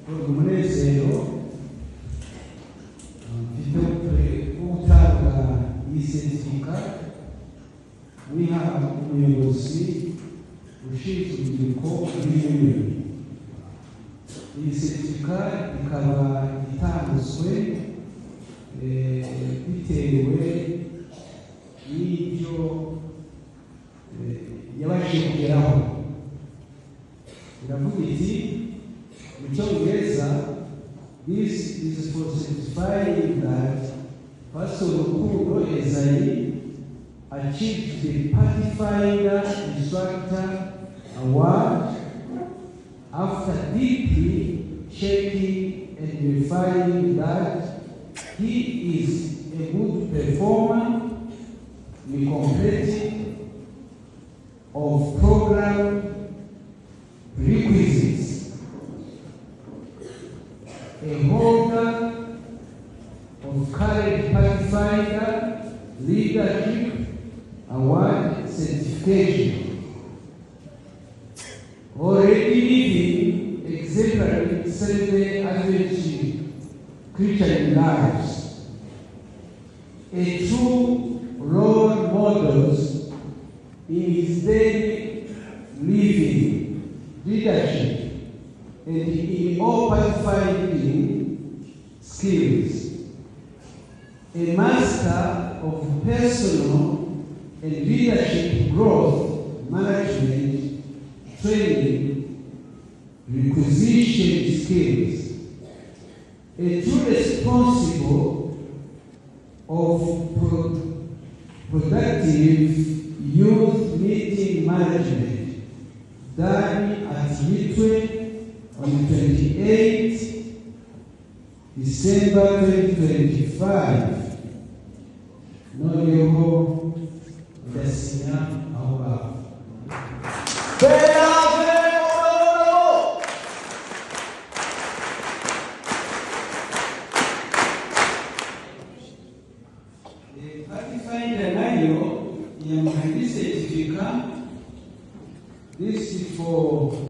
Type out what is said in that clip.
umunezero mfite ubutanga isentifika wiha umuyobozi ushinzwe urubyiruko rw'igihugu. Iyi sentifika ikaba itanguzwe bitewe n'ibyo yabashije kugeraho. Iravuga iti mu Cyongereza, this is for certifying that Pastor Rukundo Ezayi achieved the Pathfinder Instructor Award after deeply checking and verifying that he is a good performer in completing of program requisites, a holder of current Pathfinder Leadership Award certification, already living exemplary Seventh-day Christian lives, a true role models in his daily living, leadership, and in all pathfinding skills, a master of personal and leadership growth management training, requisition skills, a true responsible of productive youth meeting management done at Mitwe on 28 December 2025. Noneho ndasinya aho ngaho. Pathfinder nayo yamuhaye certificate. This is for